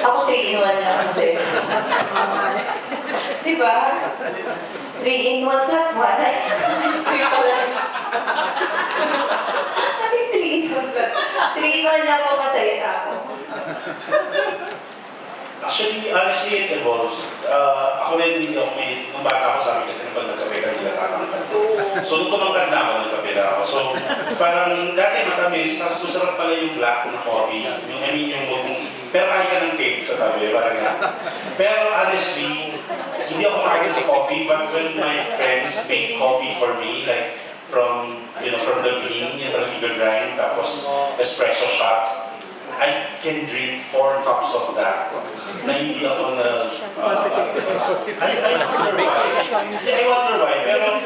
Ako 3-in-1 lang kasi. Diba? 3-in-1 plus 1. Ay, script pala. Ano yung 3-in-1 plus? 3-in-1 lang po masaya ako. Actually, honestly, it evolves. Ako rin, hindi ako may, nung bata ako sa akin kasi pag nagkape ka, hindi nakakangkat. So, nung tumangkad na ako, nagkape na ako. So, parang dati matamis, tapos masarap pala yung black na coffee. Yung, I mean, yung pero kahit ka ng cake sa tabi, parang nga. Pero honestly, hindi ako makakita sa coffee, but when my friends make coffee for me, like, from the bean, yung talagang grind, tapos espresso shot, I can drink 4 cups of that. Na hindi ako na... I wonder why. Pero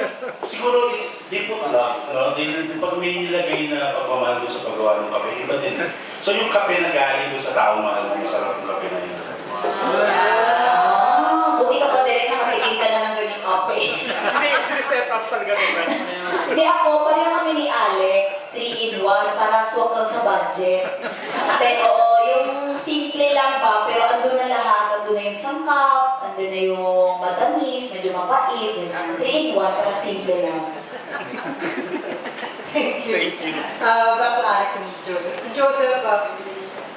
siguro they put love. No? Pag may nilagay na pagmamahal doon sa paggawa ng kape, iba din. So yung kape na galing doon sa tao mahal, masarap yung kape na yun. Buti ka pa din nakatikim ka na ng ganyang kape. Hindi, siniset up talaga nila. Hindi ako, pareho kami ni Alex, 3-in-1, para swak lang sa budget. Pero yung simple lang ba, pero andun na lahat, andun na yung sangkap, andun na yung matamis, medyo mapait. 3-in-1 para simple lang. Thank you. Thank you. Back to Alex and Joseph. Joseph,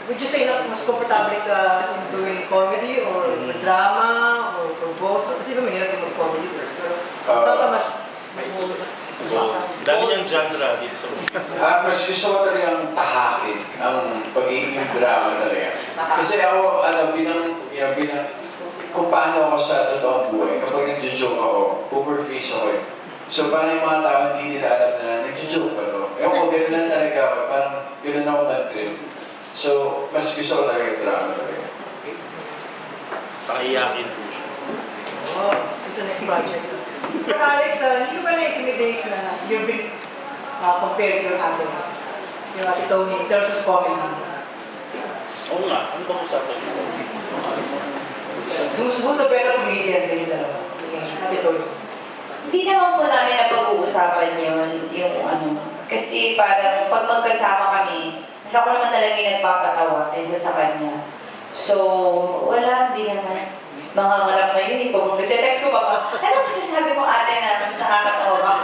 would you say na mas komportable ka in doing comedy or drama or both? Kasi ba mahirap yung comedy first, pero saan ka mas So, dami niyang genre dito. Mas gusto ko talagang tahakin ang pagiging drama talaga. Kasi ako, bilang kung paano ako sa totoong buhay, kapag nag-joke ako, boomer face ako eh. So parang yung mga tao hindi nila alam na nag-joke pa to. Ewan ko, gano'n lang talaga ako, parang gano'n ako mag-trip. So, mas gusto ko talaga yung drama talaga. Sa iyakin po siya. Oh, it's the next project. Pero Alex, hindi ko ba na-intimidate na you're being compared to your ate? Your ate Tony in terms of comedy. Oo nga, ano bang usapan niyo? Who's a better comedian sa inyo dalawa? Ate Tony. Hindi naman po namin na pag-uusapan yun, yung ano. Kasi parang pag magkasama kami, mas ako naman talaga yung nagpapatawa kaysa sa kanya. So, wala, hindi naman. Mga ngarap na yun, pag magte-text ko pa pa, ano masasabi mo ate na mas nakakatawa ka?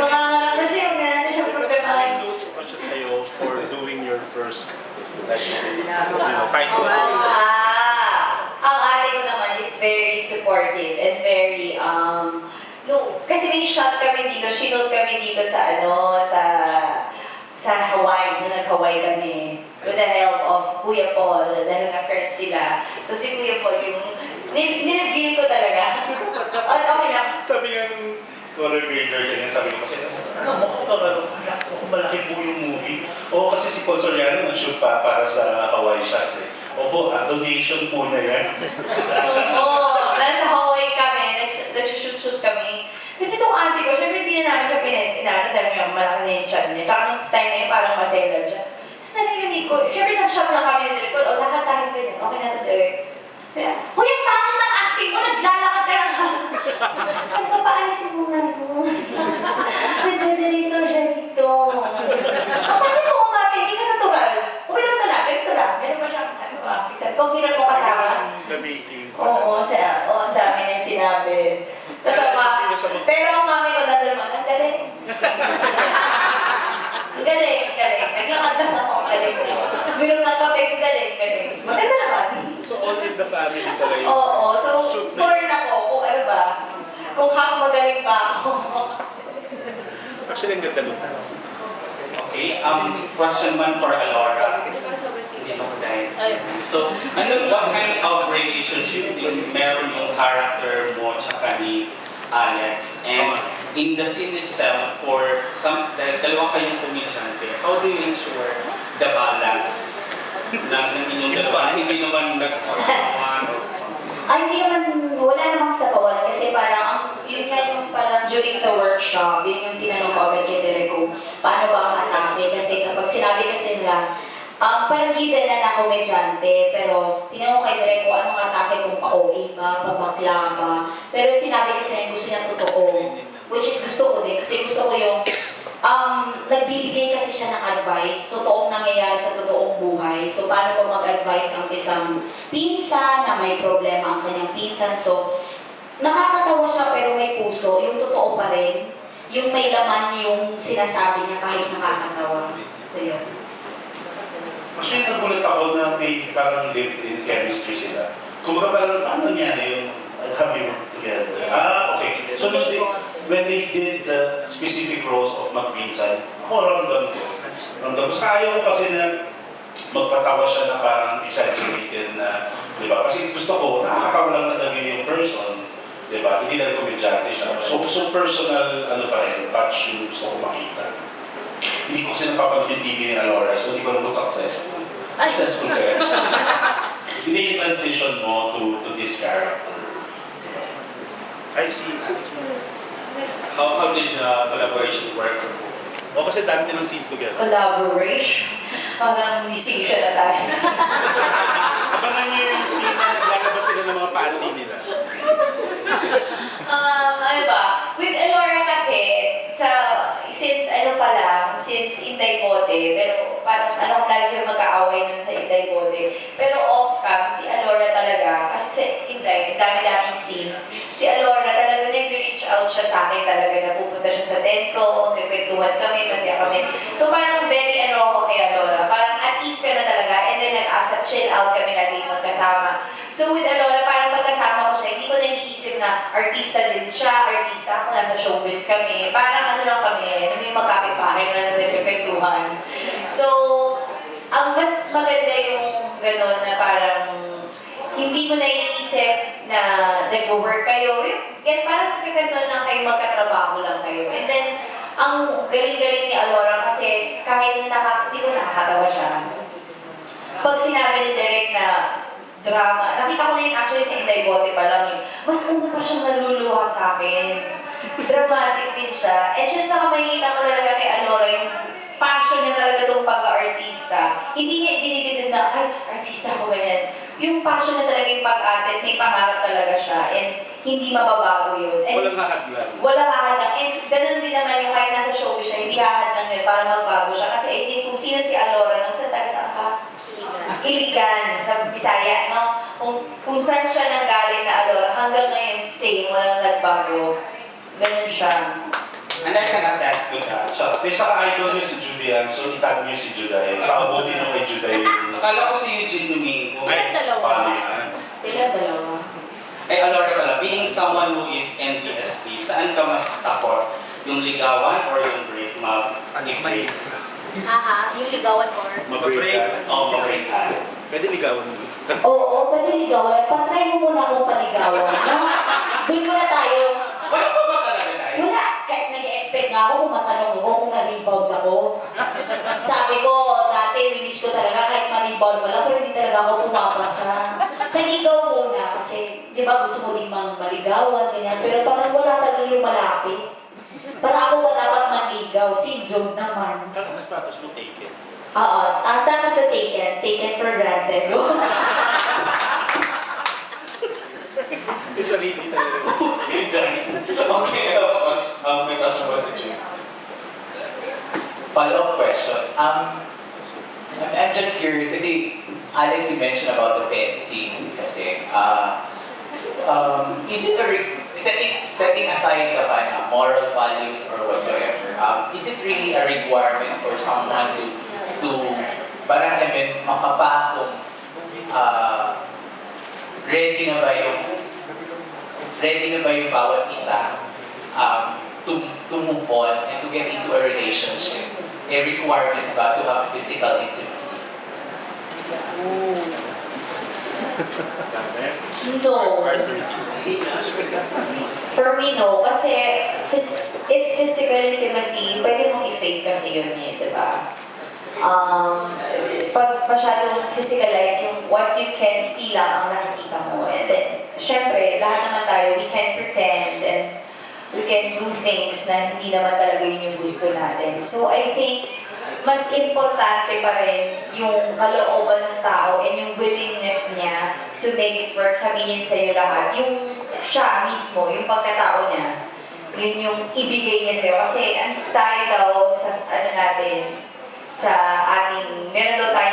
Mga ngarap na siya, yung na siya problema. May notes pa siya sa'yo for doing your first, like, title. Ang ate ko naman is very supportive and very, no, kasi may shot kami dito, shinote kami dito sa sa Hawaii, nung nag-Hawaii kami, with the help of Kuya Paul, dahil nga friends sila. So si Kuya Paul yung, nireveal ko talaga. Okay lang. Sabi nga nung color grader ganyan, sabi ko kasi, mukha pa ba ito? Kung malaki po yung movie. Oo, kasi si Paul Soriano nag-shoot pa para sa Hawaii shots eh. Opo, donation po na yan. Oo, nasa Hawaii kami, nag-shoot kami. Kasi itong auntie ko, syempre hindi na namin siya pinag-inaano dahil yung malaki na yung chan niya. Tsaka nung time na yun, parang maselan siya. Tapos narinig ko, syempre sa shop lang kami ni Direk, lakad tayo pa yun. Okay na ito, Direk. Hoy, ang pangit ng acting mo, naglalakad ka lang. Ano ka pa, alisin mo nga mo. Nagdadirector siya dito. Bakit mo umapin? Hindi ka natural. Okay lang talaga, ganito lang. Meron ba siyang, ano ba, kung hirap mo kasama. The making. Oo, ang dami niyang sinabi. Pero ang mami ko naman, ang galing. Ang galing, ang galing. Naglakad lang ako, ang galing. Meron ng kape, ang galing, galing. Maganda naman. So all in the family pala yun. Oo, so torn ako kung ano ba. Kung half magaling pa ako. Actually, ang ganda nun. Okay, question 1 for Alora. Hindi ako dahil. So, what kind of relationship din meron yung character mo tsaka ni Alex? And in the scene itself, dahil dalawa kayong komedyante, how do you ensure the balance ng inyong dalawa? Hindi naman nagsasamaan or something. Ay, hindi naman, wala namang sapawan kasi parang, yun nga yung parang during the workshop, yun yung tinanong ko agad kay Derek kung paano ba ang atake kasi kapag sinabi kasi nila, parang given na na komedyante, pero tinanong ko kay Derek kung anong atake, kung pa-OA ba, pabakla ba, pero sinabi kasi na gusto niya totoo, which is gusto ko din, kasi gusto ko yung, nagbibigay kasi siya ng advice, totoong nangyayari sa totoong buhay. So, paano mo mag-advise ang isang pinsan na may problema ang kanyang pinsan? So, nakakatawa siya pero may puso, yung totoo pa rin, yung may laman yung sinasabi niya kahit nakakatawa. So, yun. Actually, nagulat ako na may parang lived-in chemistry sila. Kumbaga parang, paano nangyari yung having together? Okay. So, when they did the specific roles of magpinsan, ako ramdam ko. Mas ayaw ko kasi na magpatawa siya na parang exaggerated na, di ba? Kasi gusto ko, nakakatawa lang talaga yung person, di ba? Hindi lang komedyante siya. So personal, pa rin, touch yung gusto ko makita. Hindi ko kasi napapanood yung TV ni Alora, so hindi ko naman successful. Successful kaya. Hindi yung transition mo to this character. I see. How did the collaboration work? O kasi dami ng scenes together. Collaboration. Parang musician na tayo. Abangan niyo yung scene na naglalabas sila ng mga panty nila. Ano ba? With Elora kasi, since Inday Bote, pero parang lagi yung mag-aaway nun sa Inday Bote. Pero off-cam, si Alora talaga, kasi sa Inday, dami-daming scenes, si Alora talaga nag-reach out siya sa akin talaga, na pupunta siya sa tent ko, nagkwentuhan kami, masaya kami. So parang very ako kay Alora, parang at ease ka na talaga, and then nag-asa, chill out kami lagi magkasama. So with Alora, parang pagkasama ko siya, hindi ko naiisip na artista din siya, artista ako, nasa showbiz kami. Parang lang kami, may magkakipake na nagkakwentuhan. So, ang mas maganda yung gano'n na parang hindi mo naiisip na nag-work kayo. Yes, parang gano'n lang kayo, magkatrabaho lang kayo. And then, ang galing-galing ni Alora kasi kahit hindi ko nakakatawa siya. Pag sinabi ni Derek na drama, nakita ko na yun actually sa Inday Bote pa lang eh. Mas una pa siyang naluluha sa akin. Dramatic din siya. And siya tsaka makikita ko talaga kay Alora yung passion niya talaga itong pag-artista. Hindi niya dinididin na, ay, artista ako ganyan. Yung passion niya talaga yung pag-arte, may pangarap talaga siya. And hindi mababago yun. And Walang hahadlan. walang hahadlang. And ganun din naman yung kahit nasa showbiz siya, hindi hahadlang yun para magbago siya. Kasi I think kung sino si Alora, nung sa taga-saan ka? Iligan, sa Bisaya, no? Kung saan siya nanggaling na Alora, hanggang ngayon same, walang nagbago. Ganun siya. And I can attest to that. So, Saka idol niyo si Julian, so itag niyo si Juday. Paabutin mo kay Juday yung... akala ko si Eugene Domingo. Silang dalawa. Paano yan? Silang dalawa. Ay, Alora pala, being someone who is NTSP, saan ka mas takot? Yung ligawan or yung break? Mag-break? Aha, yung ligawan or... Mabreak. O mag-breakan? Pwede ligawan mo. Oo, pwede ligawan. Patry mo muna akong paligawan. No? Doon muna tayo. Wala pa ba talaga tayo? Wala. Kahit nag-expect nga ako kung matanong ako kung na-rebound ako. Sabi ko, dati, winish ko talaga kahit ma-rebound mo lang, pero hindi talaga ako pumapasa. Sa ligaw muna, kasi, di ba, gusto mo din maligawan, ganyan. Pero parang wala talagang lumalapit. Para ako ba dapat manligaw? Si Zone naman. Ano status mo taken? Oo, ang status ko taken for granted. Yung sarili talaga. Okay, may question po si June. Follow-up question. I'm just curious kasi Alex, you mentioned about the pet scene kasi is it setting aside the moral values or whatsoever, is it really a requirement for someone to parang makapatong ready na ba yung bawat isa to move on and to get into a relationship? A requirement ba to have physical intimacy? No. For me, no. Kasi if physical intimacy, pwede mong i-fake kasi yun eh, di ba? Pag masyadong physicalize, yung what you can see lang ang nakikita mo. And then, syempre, lahat naman tayo, we can pretend and we can do things na hindi naman talaga yun yung gusto natin. So, I think, mas importante pa rin yung kalooban ng tao and yung willingness niya to make it work, sabihin sa'yo lahat. Yung siya mismo, yung pagkatao niya, yun yung ibigay niya sa'yo. Kasi tayo daw sa, sa ating, meron daw tayo